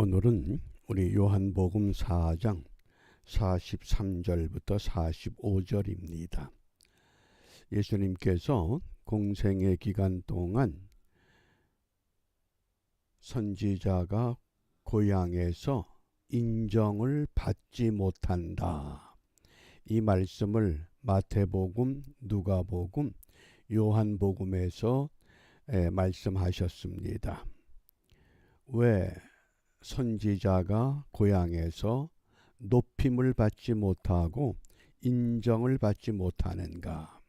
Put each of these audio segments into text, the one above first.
오늘은 우리 요한복음 4장 43절부터 45절입니다. 예수님께서 공생의 기간 동안 선지자가 고향에서 인정을 받지 못한다. 이 말씀을 마태복음, 누가복음, 요한복음에서 말씀하셨습니다. 왜 선지자가 고향에서 높임을 받지 못하고 인정을 받지 못하는가?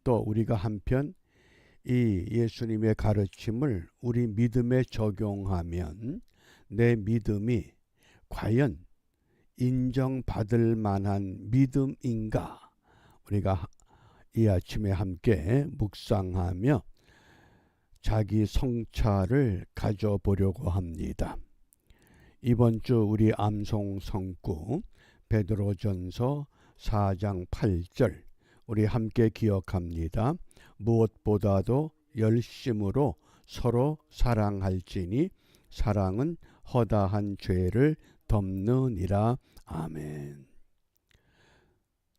또 우리가 한편 이 예수님의 가르침을 우리 믿음에 적용하면 내 믿음이 과연 인정받을 만한 믿음인가? 우리가 이 아침에 함께 묵상하며 자기 성찰을 가져보려고 합니다. 이번 주 우리 암송 성구 베드로전서 4장 8절 우리 함께 기억합니다. 무엇보다도 열심으로 서로 사랑할지니 사랑은 허다한 죄를 덮느니라. 아멘.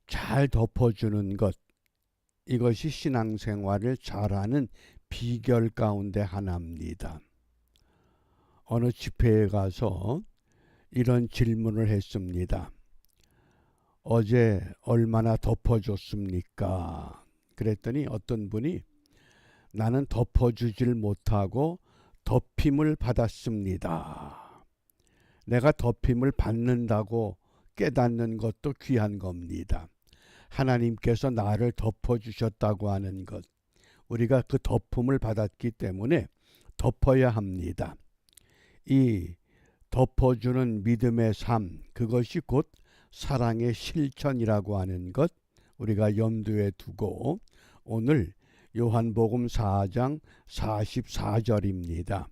잘 덮어주는 것, 이것이 신앙생활을 잘하는 비결 가운데 하나입니다. 어느 집회에 가서 이런 질문을 했습니다. 어제 얼마나 덮어줬습니까? 그랬더니 어떤 분이 나는 덮어주질 못하고 덮임을 받았습니다. 내가 덮임을 받는다고 깨닫는 것도 귀한 겁니다. 하나님께서 나를 덮어주셨다고 하는 것, 우리가 그 덮음을 받았기 때문에 덮어야 합니다. 이 덮어주는 믿음의 삶, 그것이 곧 사랑의 실천이라고 하는 것 우리가 염두에 두고 오늘 요한복음 4장 44절입니다.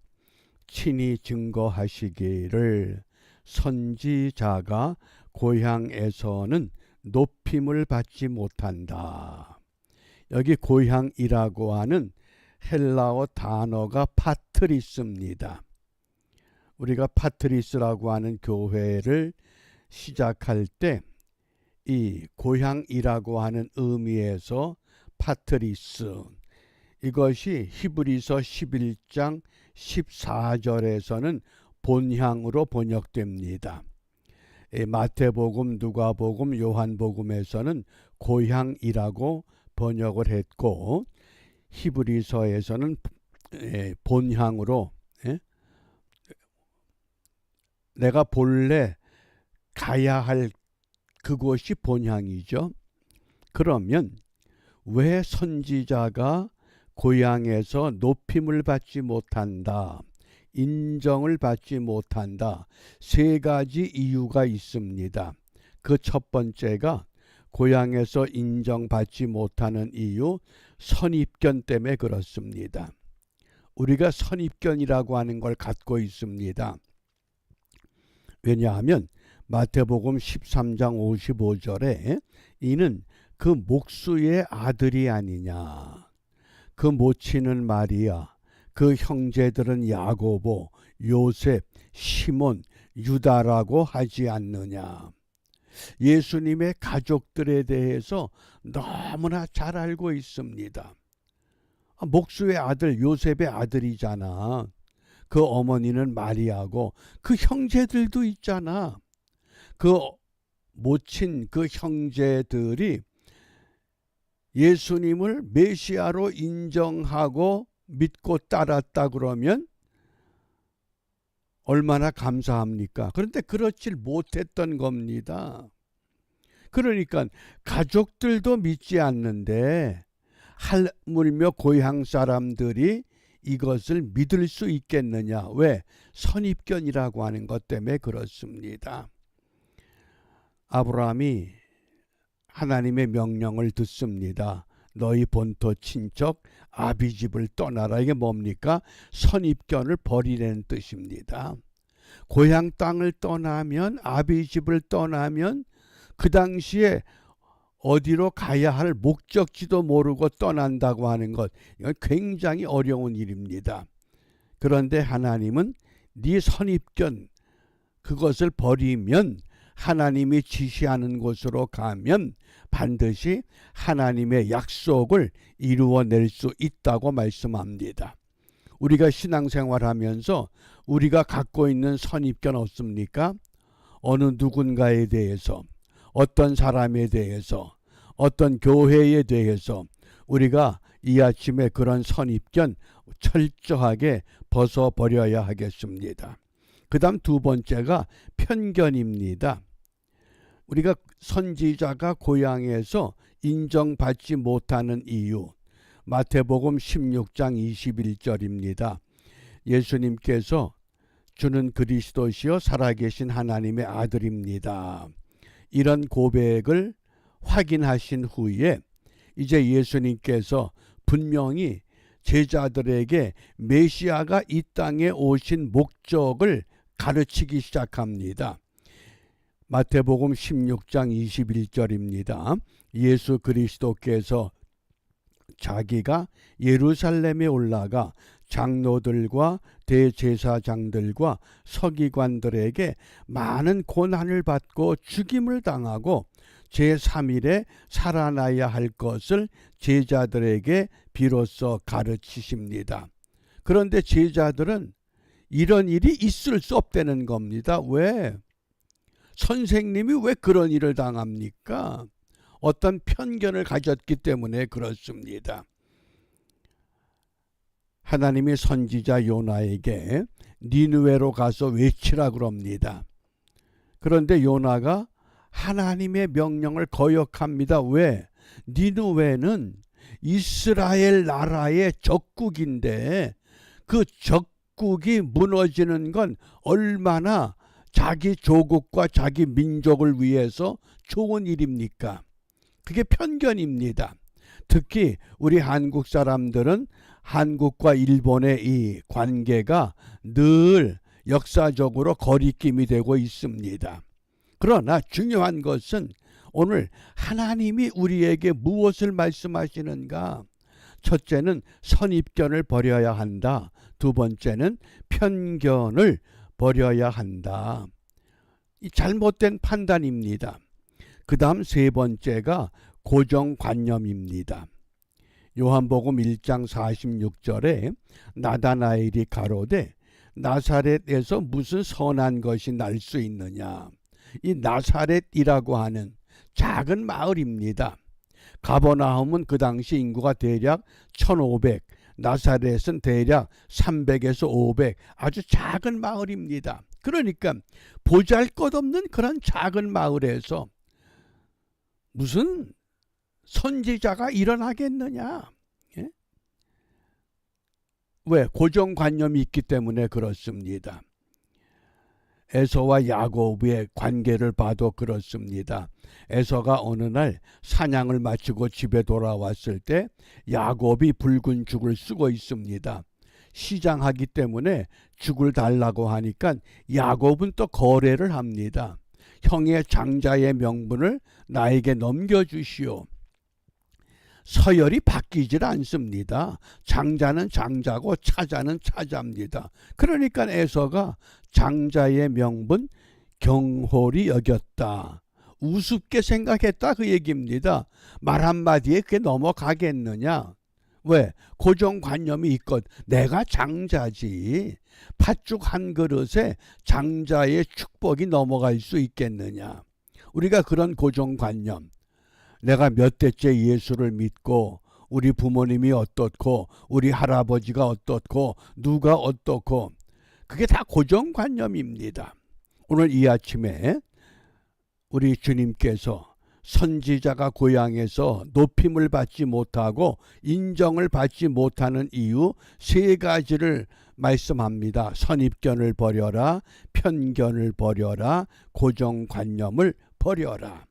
친히 증거하시기를 선지자가 고향에서는 높임을 받지 못한다. 여기 고향이라고 하는 헬라어 단어가 파트리스입니다. 우리가 파트리스라고 하는 교회를 시작할 때 이 고향이라고 하는 의미에서 파트리스, 이것이 히브리서 11장 14절에서는 본향으로 번역됩니다. 마태복음, 누가복음, 요한복음에서는 고향이라고 번역을 했고 히브리서에서는 본향으로, 내가 본래 가야 할 그곳이 본향이죠. 그러면 왜 선지자가 고향에서 높임을 받지 못한다, 인정을 받지 못한다? 세 가지 이유가 있습니다. 그 첫 번째가 고향에서 인정받지 못하는 이유, 선입견 때문에 그렇습니다. 우리가 선입견이라고 하는 걸 갖고 있습니다. 왜냐하면 마태복음 13장 55절에 이는 그 목수의 아들이 아니냐, 그 모친은 마리아, 그 형제들은 야고보, 요셉, 시몬, 유다라고 하지 않느냐. 예수님의 가족들에 대해서 너무나 잘 알고 있습니다. 목수의 아들 요셉의 아들이잖아. 그 어머니는 마리아고 그 형제들도 있잖아. 그 모친 그 형제들이 예수님을 메시아로 인정하고 믿고 따랐다 그러면 얼마나 감사합니까? 그런데 그렇지 못했던 겁니다. 그러니까 가족들도 믿지 않는데 하물며 고향 사람들이 이것을 믿을 수 있겠느냐? 왜? 선입견이라고 하는 것 때문에 그렇습니다. 아브라함이 하나님의 명령을 듣습니다. 너희 본토 친척 아비집을 떠나라. 이게 뭡니까? 선입견을 버리라는 뜻입니다. 고향 땅을 떠나면, 아비집을 떠나면 그 당시에 어디로 가야 할 목적지도 모르고 떠난다고 하는 것, 이건 굉장히 어려운 일입니다. 그런데 하나님은 네 선입견 그것을 버리면 하나님이 지시하는 곳으로 가면 반드시 하나님의 약속을 이루어낼 수 있다고 말씀합니다. 우리가 신앙생활하면서 우리가 갖고 있는 선입견 없습니까? 어느 누군가에 대해서, 어떤 사람에 대해서, 어떤 교회에 대해서 우리가 이 아침에 그런 선입견 철저하게 벗어버려야 하겠습니다. 그 다음 두 번째가 편견입니다. 우리가 선지자가 고향에서 인정받지 못하는 이유, 마태복음 16장 21절입니다. 예수님께서 주는 그리스도시요 살아계신 하나님의 아들입니다. 이런 고백을 확인하신 후에 이제 예수님께서 분명히 제자들에게 메시아가 이 땅에 오신 목적을 가르치기 시작합니다. 마태복음 16장 21절입니다. 예수 그리스도께서 자기가 예루살렘에 올라가 장로들과 대제사장들과 서기관들에게 많은 고난을 받고 죽임을 당하고 제3일에 살아나야 할 것을 제자들에게 비로소 가르치십니다. 그런데 제자들은 이런 일이 있을 수 없다는 겁니다. 왜? 선생님이 왜 그런 일을 당합니까? 어떤 편견을 가졌기 때문에 그렇습니다. 하나님이 선지자 요나에게 니느웨로 가서 외치라 그럽니다. 그런데 요나가 하나님의 명령을 거역합니다. 왜? 니느웨는 이스라엘 나라의 적국인데 그 적국이 무너지는 건 얼마나 자기 조국과 자기 민족을 위해서 좋은 일입니까? 그게 편견입니다. 특히 우리 한국 사람들은 한국과 일본의 이 관계가 늘 역사적으로 거리낌이 되고 있습니다. 그러나 중요한 것은 오늘 하나님이 우리에게 무엇을 말씀하시는가? 첫째는 선입견을 버려야 한다. 두 번째는 편견을 버려야 한다. 이 잘못된 판단입니다. 그 다음 세 번째가 고정관념입니다. 요한복음 1장 46절에 나다나엘이 가로되 나사렛에서 무슨 선한 것이 날 수 있느냐. 이 나사렛이라고 하는 작은 마을입니다. 가버나움은 그 당시 인구가 대략 1500, 나사렛은 대략 300에서 500, 아주 작은 마을입니다. 그러니까 보잘것없는 그런 작은 마을에서 무슨 선지자가 일어나겠느냐? 예? 왜? 고정관념이 있기 때문에 그렇습니다. 에서와 야곱의 관계를 봐도 그렇습니다. 에서가 어느 날 사냥을 마치고 집에 돌아왔을 때 야곱이 붉은 죽을 쓰고 있습니다. 시장하기 때문에 죽을 달라고 하니까 야곱은 또 거래를 합니다. 형의 장자의 명분을 나에게 넘겨주시오. 서열이 바뀌질 않습니다. 장자는 장자고 차자는 차자입니다. 그러니까 에서가 장자의 명분 경홀히 여겼다. 우습게 생각했다 그 얘기입니다. 말 한마디에 그게 넘어가겠느냐? 왜? 고정관념이 있거든. 내가 장자지. 팥죽 한 그릇에 장자의 축복이 넘어갈 수 있겠느냐? 우리가 그런 고정관념, 내가 몇 대째 예수를 믿고 우리 부모님이 어떻고 우리 할아버지가 어떻고 누가 어떻고, 그게 다 고정관념입니다. 오늘 이 아침에 우리 주님께서 선지자가 고향에서 높임을 받지 못하고 인정을 받지 못하는 이유 세 가지를 말씀합니다. 선입견을 버려라, 편견을 버려라, 고정관념을 버려라.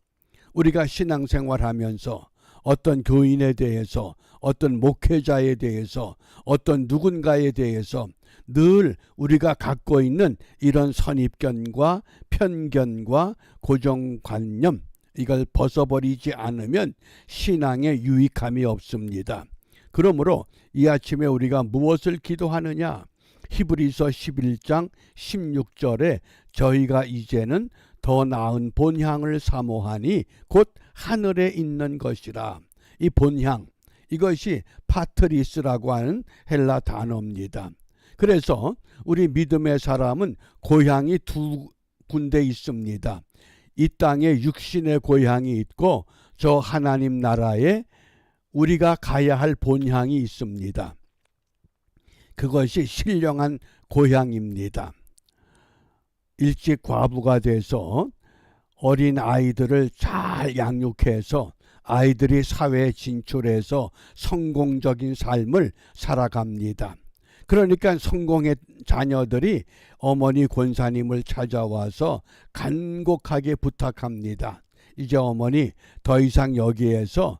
우리가 신앙생활하면서 어떤 교인에 대해서, 어떤 목회자에 대해서, 어떤 누군가에 대해서 늘 우리가 갖고 있는 이런 선입견과 편견과 고정관념, 이걸 벗어버리지 않으면 신앙에 유익함이 없습니다. 그러므로 이 아침에 우리가 무엇을 기도하느냐? 히브리서 11장 16절에 저희가 이제는 더 나은 본향을 사모하니 곧 하늘에 있는 것이라. 이 본향, 이것이 파트리스라고 하는 헬라 단어입니다. 그래서 우리 믿음의 사람은 고향이 두 군데 있습니다. 이 땅에 육신의 고향이 있고 저 하나님 나라에 우리가 가야 할 본향이 있습니다. 그것이 신령한 고향입니다. 일찍 과부가 돼서 어린 아이들을 잘 양육해서 아이들이 사회에 진출해서 성공적인 삶을 살아갑니다. 그러니까 성공의 자녀들이 어머니 권사님을 찾아와서 간곡하게 부탁합니다. 이제 어머니 더 이상 여기에서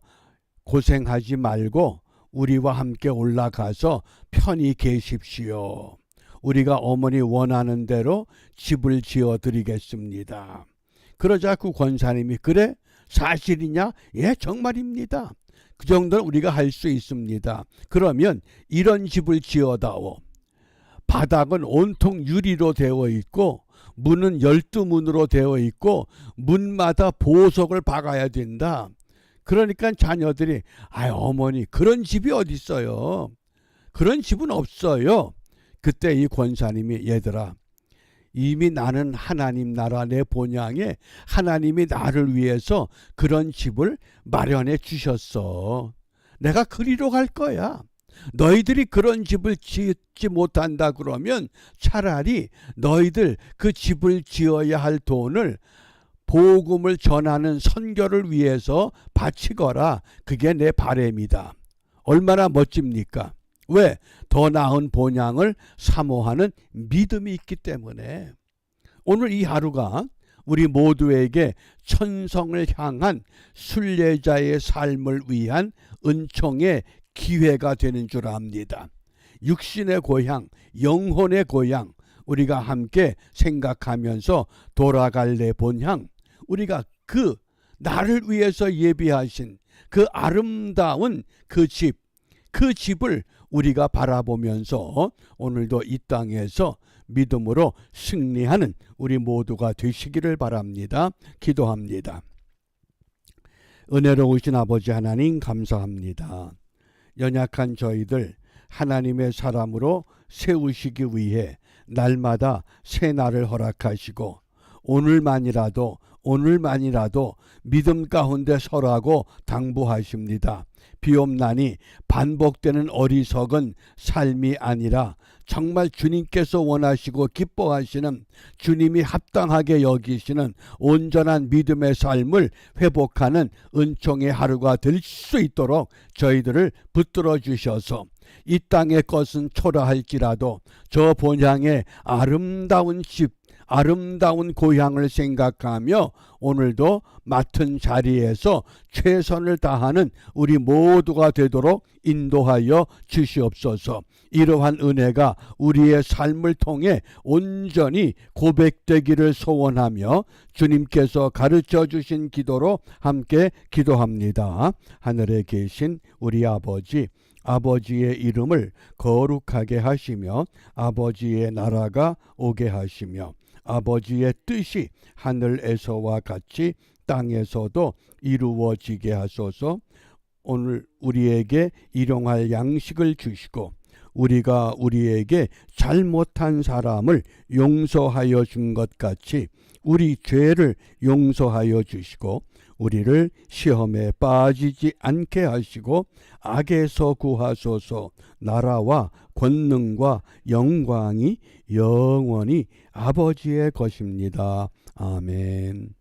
고생하지 말고 우리와 함께 올라가서 편히 계십시오. 우리가 어머니 원하는 대로 집을 지어 드리겠습니다. 그러자 그 권사님이 그래? 사실이냐? 예, 정말입니다. 그 정도는 우리가 할 수 있습니다. 그러면 이런 집을 지어다오. 바닥은 온통 유리로 되어 있고 문은 12문으로 되어 있고 문마다 보석을 박아야 된다. 그러니까 자녀들이 어머니 그런 집이 어디 있어요? 그런 집은 없어요. 그때 이 권사님이 얘들아 이미 나는 하나님 나라 내 본향에 하나님이 나를 위해서 그런 집을 마련해 주셨어. 내가 그리로 갈 거야. 너희들이 그런 집을 짓지 못한다 그러면 차라리 너희들 그 집을 지어야 할 돈을 복음을 전하는 선교를 위해서 바치거라. 그게 내 바람이다. 얼마나 멋집니까? 왜? 더 나은 본향을 사모하는 믿음이 있기 때문에. 오늘 이 하루가 우리 모두에게 천성을 향한 순례자의 삶을 위한 은총의 기회가 되는 줄 압니다. 육신의 고향, 영혼의 고향 우리가 함께 생각하면서 돌아갈 내 본향, 우리가 그 나를 위해서 예비하신 그 아름다운 그 집을 우리가 바라보면서 오늘도 이 땅에서 믿음으로 승리하는 우리 모두가 되시기를 바랍니다. 기도합니다. 은혜로우신 아버지 하나님 감사합니다. 연약한 저희들 하나님의 사람으로 세우시기 위해 날마다 새 날을 허락하시고 오늘만이라도 믿음 가운데 서라고 당부하십니다. 비옵나니 반복되는 어리석은 삶이 아니라 정말 주님께서 원하시고 기뻐하시는 주님이 합당하게 여기시는 온전한 믿음의 삶을 회복하는 은총의 하루가 될 수 있도록 저희들을 붙들어 주셔서 이 땅의 것은 초라할지라도 저 본향의 아름다운 집, 아름다운 고향을 생각하며 오늘도 맡은 자리에서 최선을 다하는 우리 모두가 되도록 인도하여 주시옵소서. 이러한 은혜가 우리의 삶을 통해 온전히 고백되기를 소원하며 주님께서 가르쳐 주신 기도로 함께 기도합니다. 하늘에 계신 우리 아버지의 이름을 거룩하게 하시며 아버지의 나라가 오게 하시며 아버지의 뜻이 하늘에서와 같이 땅에서도 이루어지게 하소서. 오늘 우리에게 일용할 양식을 주시고 우리가 우리에게 잘못한 사람을 용서하여 준 것 같이 우리 죄를 용서하여 주시고 우리를 시험에 빠지지 않게 하시고 악에서 구하소서. 나라와 권능과 영광이 영원히 아버지의 것입니다. 아멘.